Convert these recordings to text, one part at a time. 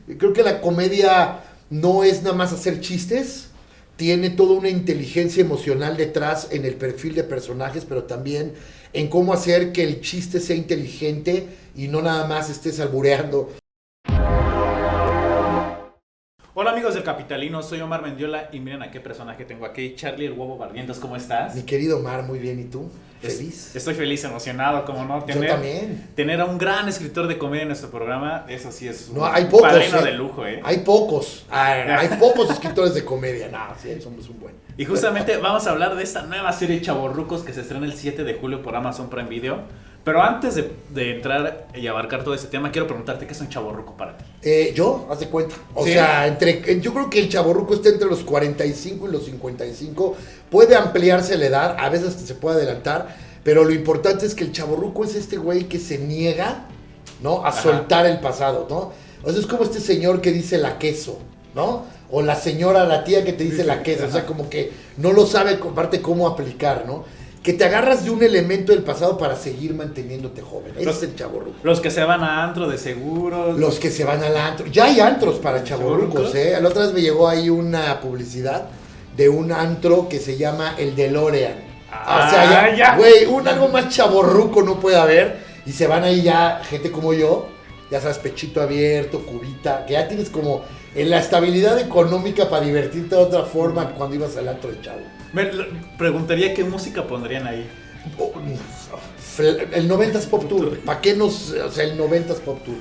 Creo que la comedia no es nada más hacer chistes, tiene toda una inteligencia emocional detrás en el perfil de personajes, pero también en cómo hacer que el chiste sea inteligente y no nada más estés albureando. Hola amigos del Capitalino, soy Omar Mendiola y miren a qué personaje tengo aquí, Charlie el Huevo Barrientos, ¿cómo estás? Mi querido Omar, muy bien, ¿y tú? ¿Feliz? Estoy feliz, emocionado, como no, Yo también. tener a un gran escritor de comedia en nuestro programa, eso sí es No, hay pocos, padrino de lujo, Hay pocos escritores de comedia, no, sí, somos un buen. Y justamente vamos a hablar de esta nueva serie Chavorrucos que se estrena el 7 de julio por Amazon Prime Video. Pero antes de entrar y abarcar todo ese tema, quiero preguntarte, ¿qué es un chavorruco para ti? Yo, haz de cuenta. O ¿Sí? sea, yo creo que el chavorruco está entre los 45 y los 55. Puede ampliarse la edad, a veces se puede adelantar, pero lo importante es que el chavorruco es este güey que se niega, ¿no? A soltar el pasado, ¿no? O sea, es como este señor que dice la queso, ¿no? O la señora, la tía que te dice la queso. O sea, como que no lo sabe, aparte, cómo aplicar, ¿no? Que te agarras de un elemento del pasado para seguir manteniéndote joven. Ese es el chavorruco. Los que se van a antro de seguros. Los que se van al antro. Ya hay antros para chavorrucos, ¿eh? La otra vez me llegó ahí una publicidad de un antro que se llama el DeLorean. O sea, ya, güey, algo más chavorruco no puede haber. Y se van ahí ya gente como yo, ya sabes, pechito abierto, cubita, que ya tienes como en la estabilidad económica para divertirte de otra forma cuando ibas al antro de chavo. Me preguntaría qué música pondrían ahí. El 90s Pop Tour. ¿Para qué nos...? O sea, el 90s Pop Tour.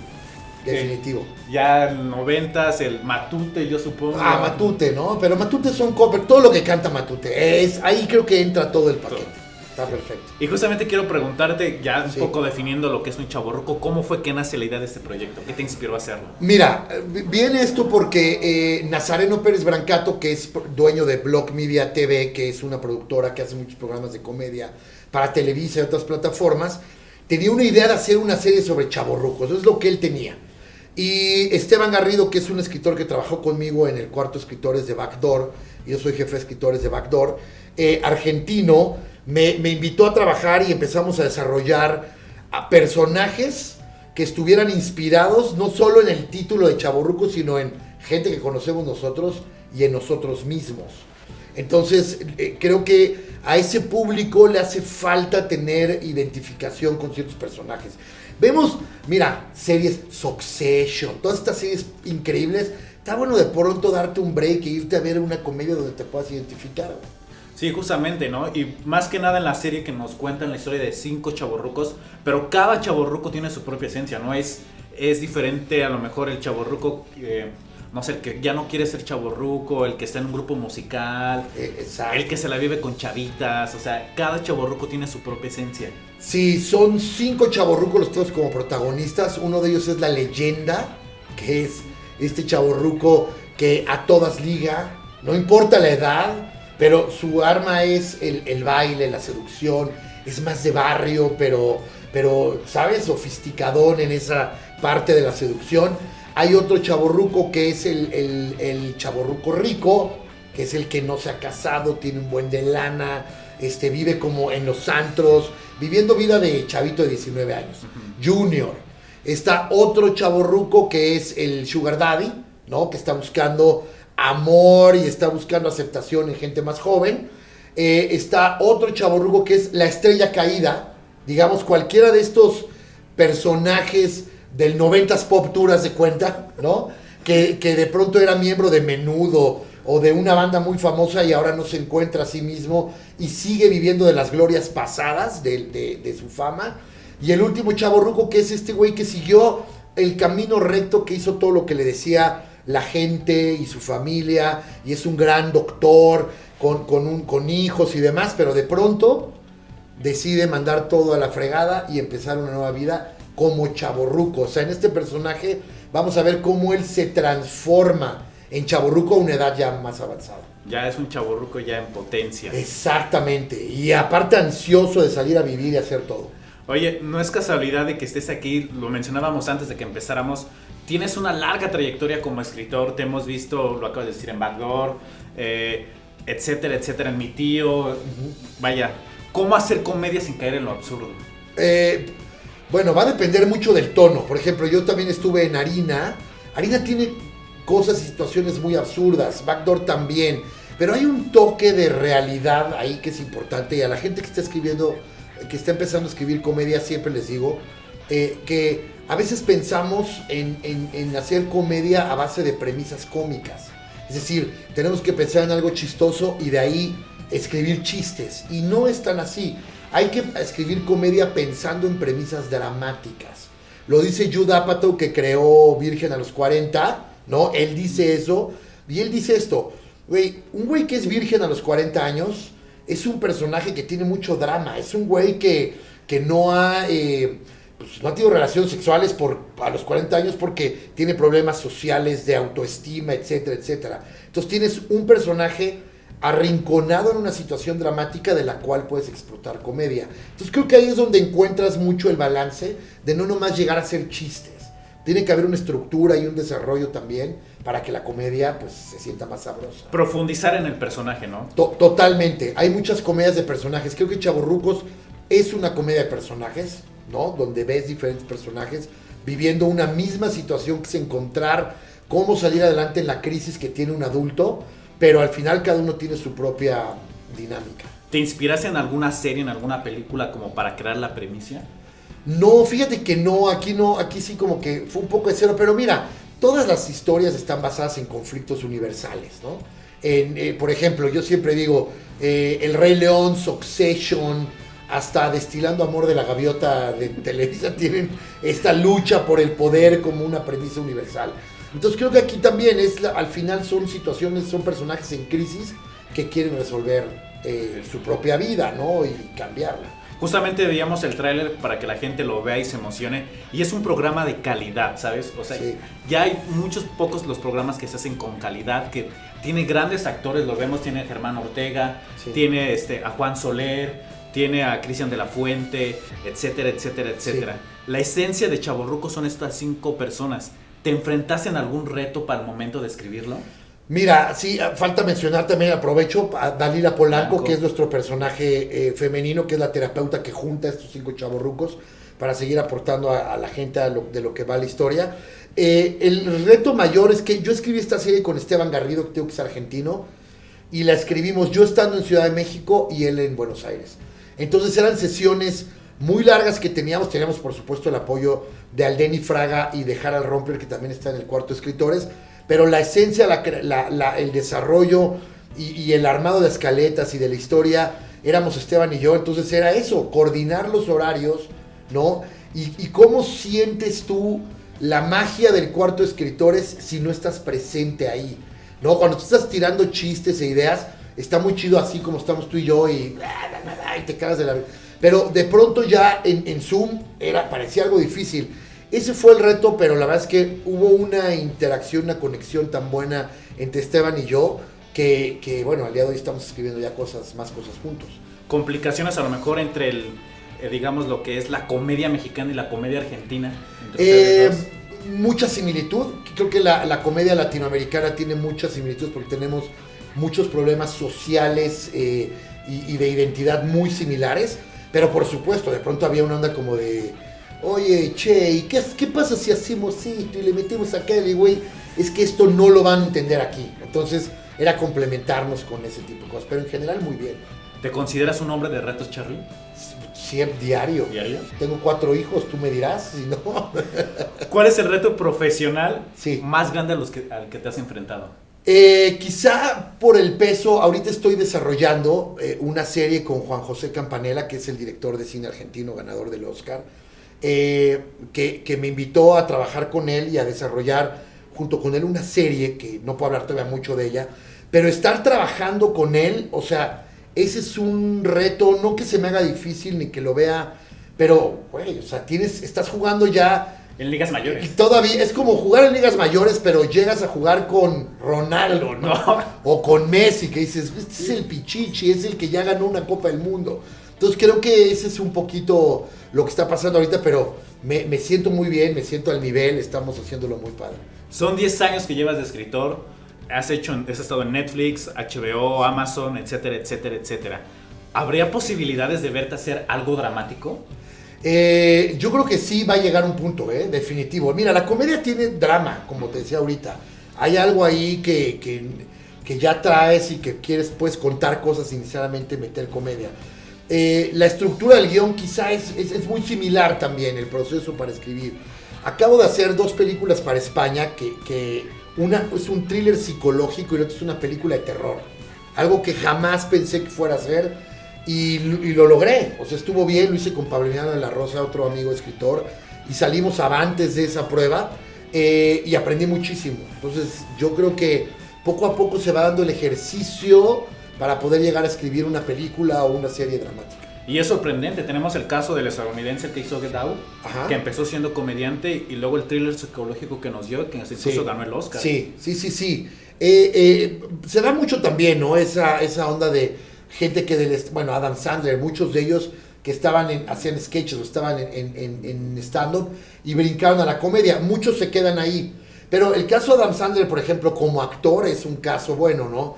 Definitivo. Ya el 90s, el Matute, yo supongo. Matute, ¿no? Pero Matute son cover. Todo lo que canta Matute. Ahí creo que entra todo el paquete. Está perfecto. Y justamente quiero preguntarte, ya un poco definiendo lo que es un chavorruco, ¿cómo fue que nace la idea de este proyecto? ¿Qué te inspiró a hacerlo? Mira, viene esto porque Nazareno Pérez Brancato, que es dueño de Block Media TV, que es una productora que hace muchos programas de comedia para Televisa y otras plataformas, tenía una idea de hacer una serie sobre chavorrucos. Eso es lo que él tenía. Y Esteban Garrido, que es un escritor que trabajó conmigo en el Cuarto Escritores de Backdoor, yo soy jefe de escritores de Backdoor, argentino, me invitó a trabajar y empezamos a desarrollar a personajes que estuvieran inspirados no solo en el título de chavorruco, sino en gente que conocemos nosotros y en nosotros mismos. Entonces, creo que a ese público le hace falta tener identificación con ciertos personajes. Vemos, mira, series Succession, todas estas series increíbles. Está bueno de pronto darte un break e irte a ver una comedia donde te puedas identificar. Sí, justamente, ¿no? Y más que nada en la serie que nos cuentan la historia de 5 chavorrucos, pero cada chavorruco tiene su propia esencia, ¿no? Es diferente a lo mejor el chavorruco, no sé, el que ya no quiere ser chavorruco, el que está en un grupo musical, el que se la vive con chavitas, o sea, cada chavorruco tiene su propia esencia. Sí, son 5 chavorrucos los tenemos como protagonistas. Uno de ellos es la leyenda, que es este chavorruco que a todas liga, no importa la edad, pero su arma es el baile, la seducción, es más de barrio, pero ¿sabes? Sofisticadón en esa parte de la seducción. Hay otro chavorruco que es el chavorruco rico, que es el que no se ha casado, tiene un buen de lana, vive como en los antros, viviendo vida de chavito de 19 años. Junior. Está otro chavorruco que es el sugar daddy, ¿no? Que está buscando amor y está buscando aceptación en gente más joven. Está otro chavorruco que es la estrella caída, digamos, cualquiera de estos personajes del 90s Pop Tour, haz de cuenta, ¿no? Que de pronto era miembro de Menudo o de una banda muy famosa y ahora no se encuentra a sí mismo y sigue viviendo de las glorias pasadas de su fama. Y el último chavorruco, que es este güey que siguió el camino recto, que hizo todo lo que le decía la gente y su familia, y es un gran doctor con hijos y demás, pero de pronto decide mandar todo a la fregada y empezar una nueva vida como chavorruco. O sea, en este personaje vamos a ver cómo él se transforma en chavorruco a una edad ya más avanzada. Ya es un chavorruco ya en potencia. Exactamente, y aparte ansioso de salir a vivir y hacer todo. Oye, no es casualidad de que estés aquí, lo mencionábamos antes de que empezáramos. Tienes una larga trayectoria como escritor, te hemos visto, lo acabas de decir, en Backdoor, etcétera, etcétera, en Mi Tío. Vaya, ¿cómo hacer comedia sin caer en lo absurdo? Bueno, va a depender mucho del tono. Por ejemplo, yo también estuve en Harina, Harina tiene cosas y situaciones muy absurdas, Backdoor también, pero hay un toque de realidad ahí que es importante, y a la gente que está escribiendo, que está empezando a escribir comedia, siempre les digo que a veces pensamos en hacer comedia a base de premisas cómicas. Es decir, tenemos que pensar en algo chistoso y de ahí escribir chistes. Y no es tan así. Hay que escribir comedia pensando en premisas dramáticas. Lo dice Judd Apatow, que creó Virgen a los 40, ¿no? Él dice eso, y él dice esto, un güey que es virgen a los 40 años es un personaje que tiene mucho drama. Es un güey que no ha... no ha tenido relaciones sexuales a los 40 años porque tiene problemas sociales de autoestima, etcétera, etcétera. Entonces tienes un personaje arrinconado en una situación dramática de la cual puedes explotar comedia. Entonces creo que ahí es donde encuentras mucho el balance de no nomás llegar a hacer chistes. Tiene que haber una estructura y un desarrollo también para que la comedia pues se sienta más sabrosa. Profundizar en el personaje, ¿no? Totalmente. Hay muchas comedias de personajes. Creo que Chavorrucos es una comedia de personajes, ¿no? Donde ves diferentes personajes viviendo una misma situación, que es encontrar cómo salir adelante en la crisis que tiene un adulto, pero al final cada uno tiene su propia dinámica. ¿Te inspiraste en alguna serie, en alguna película como para crear la premisa? No, fíjate que no, aquí sí como que fue un poco de cero, pero mira, todas las historias están basadas en conflictos universales, ¿no? Por ejemplo, yo siempre digo, El Rey León, Succession, hasta Destilando Amor de la Gaviota de Televisa tienen esta lucha por el poder como una premisa universal. Entonces creo que aquí también al final son situaciones, son personajes en crisis que quieren resolver su propia vida, ¿no? Y cambiarla. Justamente veíamos el tráiler para que la gente lo vea y se emocione, y es un programa de calidad, ¿sabes? O sea, sí. Ya hay pocos los programas que se hacen con calidad, que tiene grandes actores, lo vemos, tiene a Germán Ortega, sí. Tiene a Juan Soler, tiene a Cristian de la Fuente, etcétera, etcétera, etcétera. Sí. La esencia de Chavorrucos son estas 5 personas. ¿Te enfrentaste en algún reto para el momento de escribirlo? Mira, sí, falta mencionar también, aprovecho, a Dalila Polanco, que es nuestro personaje femenino, que es la terapeuta que junta a estos 5 chavorrucos para seguir aportando a la gente de lo que va la historia. El reto mayor es que yo escribí esta serie con Esteban Garrido, que es argentino, y la escribimos yo estando en Ciudad de México y él en Buenos Aires. Entonces eran sesiones muy largas que teníamos por supuesto el apoyo de Aldeni Fraga y de Harald Romper, que también está en el cuarto de escritores, pero la esencia, el desarrollo y el armado de escaletas y de la historia, éramos Esteban y yo. Entonces era eso, coordinar los horarios, ¿no? Y cómo sientes tú la magia del cuarto de escritores si no estás presente ahí, ¿no? Cuando tú estás tirando chistes e ideas, está muy chido así como estamos tú y yo y te cagas de la... Pero de pronto ya en Zoom parecía algo difícil. Ese fue el reto, pero la verdad es que hubo una interacción, una conexión tan buena entre Esteban y yo que bueno, al día de hoy estamos escribiendo ya más cosas juntos. ¿Complicaciones a lo mejor entre digamos, lo que es la comedia mexicana y la comedia argentina? Mucha similitud. Creo que la comedia latinoamericana tiene muchas similitudes porque tenemos muchos problemas sociales y de identidad muy similares, pero por supuesto, de pronto había una onda como de... Oye, che, ¿y qué pasa si hacemos esto y le metemos acá? Y güey, es que esto no lo van a entender aquí. Entonces, era complementarnos con ese tipo de cosas. Pero en general, muy bien. ¿Te consideras un hombre de retos, Charlie? Siempre, diario. ¿Diario? Tengo 4 hijos, tú me dirás, si no. ¿Cuál es el reto profesional sí. más grande al que te has enfrentado? Quizá por el peso. Ahorita estoy desarrollando una serie con Juan José Campanella, que es el director de cine argentino, ganador del Oscar. Que me invitó a trabajar con él y a desarrollar junto con él una serie que no puedo hablar todavía mucho de ella, pero estar trabajando con él, o sea, ese es un reto, no que se me haga difícil ni que lo vea, pero güey, o sea, estás jugando ya en ligas mayores. Y todavía es como jugar en ligas mayores, pero llegas a jugar con Ronaldo, ¿no? O con Messi, que dices, este es el Pichichi, es el que ya ganó una Copa del Mundo. Entonces creo que ese es un poquito lo que está pasando ahorita, pero me siento muy bien, me siento al nivel, estamos haciéndolo muy padre. Son 10 años que llevas de escritor, has estado en Netflix, HBO, Amazon, etcétera, etcétera, etcétera. ¿Habría posibilidades de verte hacer algo dramático? Yo creo que sí va a llegar un punto, definitivo. Mira, la comedia tiene drama, como te decía ahorita. Hay algo ahí que ya traes y que quieres pues contar cosas sin necesariamente meter comedia. La estructura del guión quizá es muy similar también, el proceso para escribir. Acabo de hacer 2 películas para España, que una es un thriller psicológico y la otra es una película de terror. Algo que jamás pensé que fuera a hacer y lo logré. O sea, estuvo bien, lo hice con Pablo Emiliano de la Rosa, otro amigo escritor, y salimos avantes de esa prueba y aprendí muchísimo. Entonces yo creo que poco a poco se va dando el ejercicio para poder llegar a escribir una película o una serie dramática. Y es sorprendente, tenemos el caso del estadounidense que hizo Get Out, que empezó siendo comediante y luego el thriller psicológico que nos dio, que incluso ganó el Oscar. Sí. Se da mucho también, ¿no? Esa onda de gente que Adam Sandler, muchos de ellos que hacían sketches o estaban en stand-up y brincaron a la comedia. Muchos se quedan ahí. Pero el caso de Adam Sandler, por ejemplo, como actor es un caso bueno, ¿no?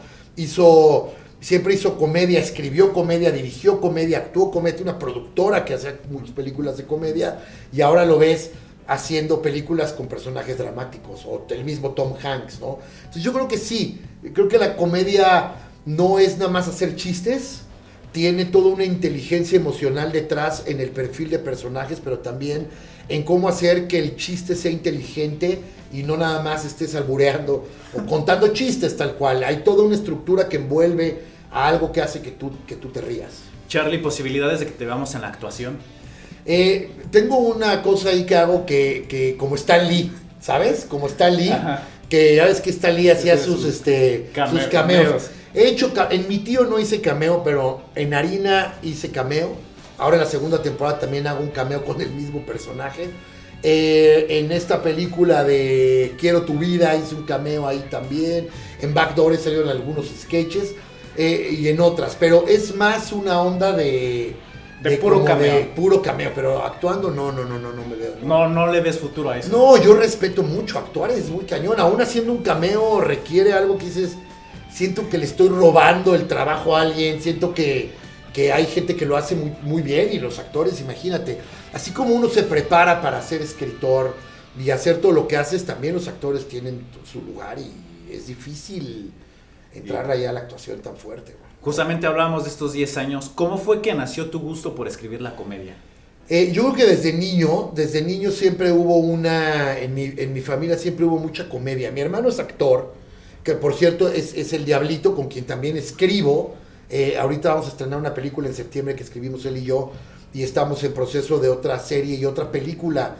Siempre hizo comedia, escribió comedia, dirigió comedia, actuó comedia, una productora que hacía muchas películas de comedia y ahora lo ves haciendo películas con personajes dramáticos, o el mismo Tom Hanks, ¿no? Entonces yo creo que sí, creo que la comedia no es nada más hacer chistes, tiene toda una inteligencia emocional detrás en el perfil de personajes, pero también en cómo hacer que el chiste sea inteligente y no nada más estés albureando o contando chistes tal cual. Hay toda una estructura que envuelve a algo que hace que tú te rías. Charlie, ¿posibilidades de que te veamos en la actuación? Tengo una cosa ahí que hago que como Stan Lee, ¿sabes? Como Stan Lee, que ya ves que Stan Lee hacía sus cameos. En Mi Tío no hice cameo, pero en Harina hice cameo. Ahora en la segunda temporada también hago un cameo con el mismo personaje. En esta película de Quiero tu vida hice un cameo ahí también. En Backdoor salieron algunos sketches y en otras. Pero es más una onda de puro cameo. De puro cameo, pero actuando no me veo. No le ves futuro a eso. No, yo respeto mucho. Actuar es muy cañón. Aún haciendo un cameo requiere algo que dices... Siento que le estoy robando el trabajo a alguien, siento que hay gente que lo hace muy, muy bien y los actores, imagínate, así como uno se prepara para ser escritor y hacer todo lo que haces, también los actores tienen su lugar y es difícil entrar allá a la actuación tan fuerte. Justamente hablábamos de estos 10 años, ¿cómo fue que nació tu gusto por escribir la comedia? Yo creo que desde niño siempre hubo en mi familia siempre hubo mucha comedia. Mi hermano es actor, que por cierto es el Diablito, con quien también escribo. Ahorita vamos a estrenar una película en septiembre que escribimos él y yo, y estamos en proceso de otra serie y otra película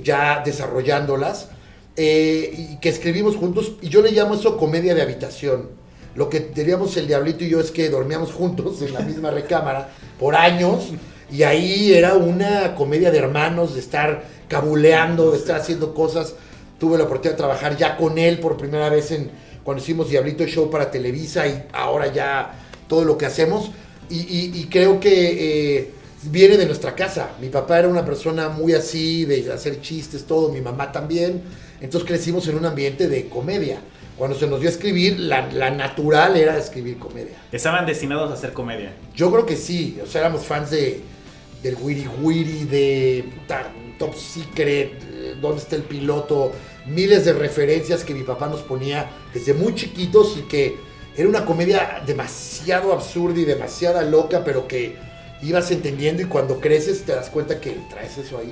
ya desarrollándolas, y que escribimos juntos, y yo le llamo eso comedia de habitación. Lo que diríamos el Diablito y yo es que dormíamos juntos en la misma recámara por años, y ahí era una comedia de hermanos, de estar cabuleando, de estar haciendo cosas. Tuve la oportunidad de trabajar ya con él por primera vez cuando hicimos Diablito Show para Televisa, y ahora ya todo lo que hacemos. Y creo que viene de nuestra casa. Mi papá era una persona muy así, de hacer chistes, todo. Mi mamá también. Entonces crecimos en un ambiente de comedia. Cuando se nos dio a escribir, la natural era escribir comedia. ¿Estaban destinados a hacer comedia? Yo creo que sí. O sea, éramos fans del Wiri Wiri, de Top Secret, ¿Dónde está el piloto? Miles de referencias que mi papá nos ponía desde muy chiquitos, y que era una comedia demasiado absurda y demasiado loca, pero que ibas entendiendo, y cuando creces te das cuenta que traes eso ahí.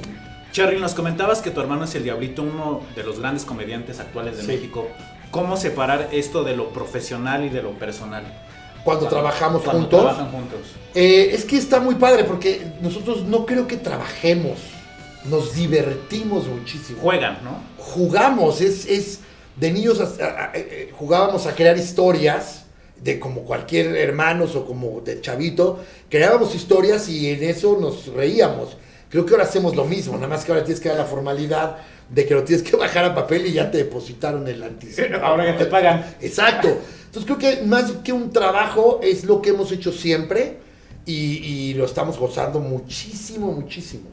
Charly, nos comentabas que tu hermano es el Diablito, uno de los grandes comediantes actuales de México. ¿Cómo separar esto de lo profesional y de lo personal? Cuando trabajamos juntos. Trabajan juntos. Es que está muy padre, porque nosotros no creo que trabajemos. Nos divertimos muchísimo. Juegan, ¿no? Jugamos, de niños jugábamos a crear historias, de como cualquier hermanos o como de chavito, creábamos historias y en eso nos reíamos. Creo que ahora hacemos lo mismo, nada más que ahora tienes que dar la formalidad de que lo tienes que bajar a papel y ya te depositaron el anticipo. Ahora ya te pagan. Exacto. Entonces creo que más que un trabajo es lo que hemos hecho siempre y lo estamos gozando muchísimo, muchísimo.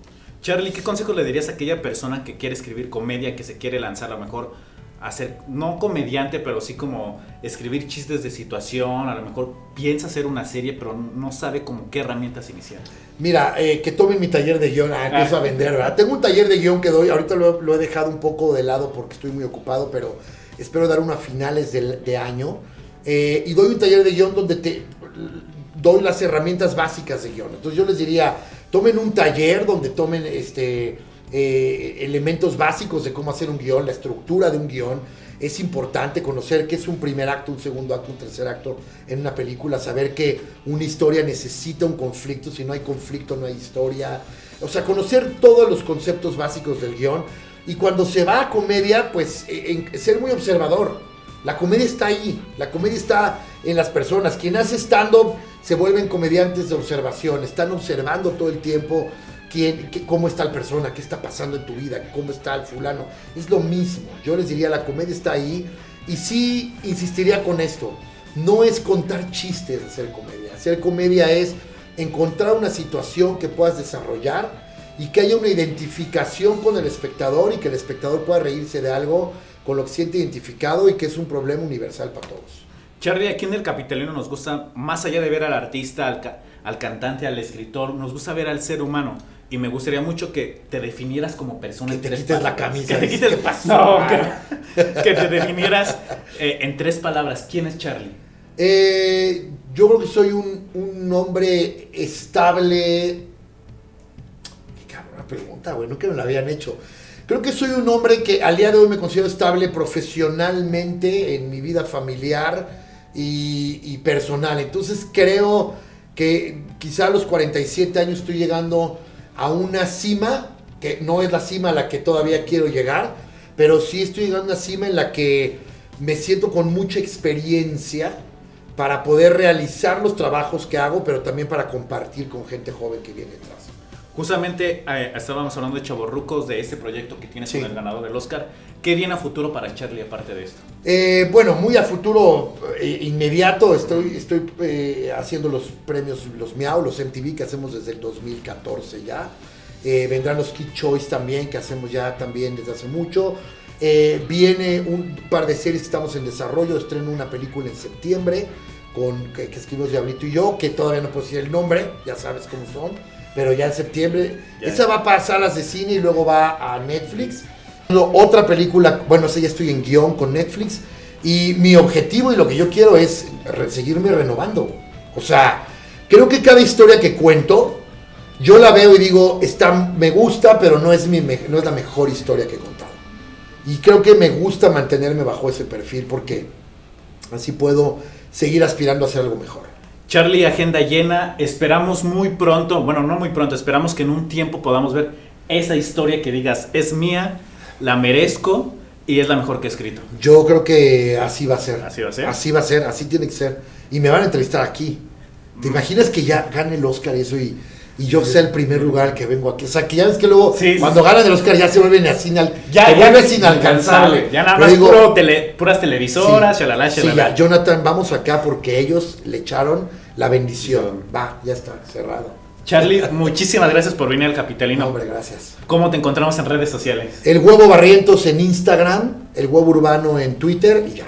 Charly, ¿qué consejo le dirías a aquella persona que quiere escribir comedia, que se quiere lanzar a lo mejor hacer, no comediante, pero sí como escribir chistes de situación. A lo mejor piensa hacer una serie, pero no sabe como qué herramientas iniciar. Mira, que tomen mi taller de guión, empiezo a vender, ¿verdad? Tengo un taller de guión que doy, ahorita lo he dejado un poco de lado porque estoy muy ocupado, pero espero dar uno a finales de año. Y doy un taller de guión donde doy las herramientas básicas de guión. Entonces yo les diría, tomen un taller donde tomen elementos básicos de cómo hacer un guión, la estructura de un guión. Es importante conocer qué es un primer acto, un segundo acto, un tercer acto en una película, saber que una historia necesita un conflicto, si no hay conflicto no hay historia. O sea, conocer todos los conceptos básicos del guión. Y cuando se va a comedia, pues ser muy observador. La comedia está ahí, la comedia está en las personas. Quien hace stand-up se vuelven comediantes de observación, están observando todo el tiempo cómo está la persona, qué está pasando en tu vida, cómo está el fulano. Es lo mismo, yo les diría, la comedia está ahí. Y sí insistiría con esto, no es contar chistes hacer comedia. Hacer comedia es encontrar una situación que puedas desarrollar y que haya una identificación con el espectador y que el espectador pueda reírse de algo con lo que siente identificado y que es un problema universal para todos. Charlie, aquí en El Capitalino nos gusta, más allá de ver al artista, al cantante, al escritor, nos gusta ver al ser humano. Y me gustaría mucho que te definieras como persona. Que te quites la camisa. Que te quites... ¿Qué pasó? No, que te definieras en 3 palabras. ¿Quién es Charlie? Yo creo que soy un hombre estable. Qué cabrona pregunta, güey, nunca me la habían hecho. Creo que soy un hombre que al día de hoy me considero estable profesionalmente en mi vida familiar y personal. Entonces creo que quizá a los 47 años estoy llegando a una cima, que no es la cima a la que todavía quiero llegar, pero sí estoy llegando a una cima en la que me siento con mucha experiencia para poder realizar los trabajos que hago, pero también para compartir con gente joven que viene detrás. Justamente estábamos hablando de Chavorrucos, de este proyecto que tienes Sí. con el ganador del Oscar. ¿Qué viene a futuro para Charlie aparte de esto? Bueno, muy a futuro inmediato estoy haciendo los premios, los Miau, los MTV que hacemos desde el 2014 ya. Vendrán los Kid Choice también, que hacemos ya también desde hace mucho. Viene un par de series que estamos en desarrollo. Estreno una película en septiembre que escribimos Diablito y yo, que todavía no puedo decir el nombre, ya sabes cómo son, pero ya en septiembre. Ya. Esa va para salas de cine y luego va a Netflix. Otra película, bueno, ya estoy en guión con Netflix y mi objetivo y lo que yo quiero es seguirme renovando. O sea, creo que cada historia que cuento, yo la veo y digo, me gusta, pero no es la mejor historia que he contado. Y creo que me gusta mantenerme bajo ese perfil porque así puedo seguir aspirando a hacer algo mejor. Charlie, agenda llena. Esperamos muy pronto, bueno, no muy pronto, esperamos que en un tiempo podamos ver esa historia que digas, es mía, la merezco y es la mejor que he escrito. Yo creo que así va a ser. ¿Así va a ser? Así va a ser, así tiene que ser. Y me van a entrevistar aquí. ¿Te imaginas que ya gane el Oscar eso y yo sea el primer lugar que vengo aquí? O sea, que ya ves que luego cuando ganan el Oscar ya se vuelven así, te vuelves inalcanzable. Ya nada más puras televisoras, shalala. Sí, ya, Jonathan, vamos acá porque ellos le echaron la bendición. Va, ya está, cerrado. Charlie, muchísimas gracias por venir al Capitalino. No, hombre, gracias. ¿Cómo te encontramos en redes sociales? El Huevo Barrientos en Instagram, El Huevo Urbano en Twitter y ya.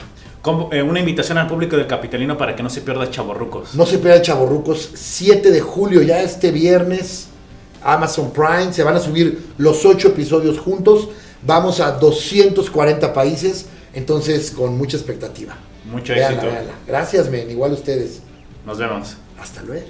Una invitación al público del Capitalino para que no se pierda Chavorrucos. No se pierdan Chavorrucos, 7 de julio, ya este viernes, Amazon Prime, se van a subir los 8 episodios juntos, vamos a 240 países, entonces con mucha expectativa. Mucho Véanla, éxito. véanla. Gracias, men, igual ustedes. Nos vemos. Hasta luego.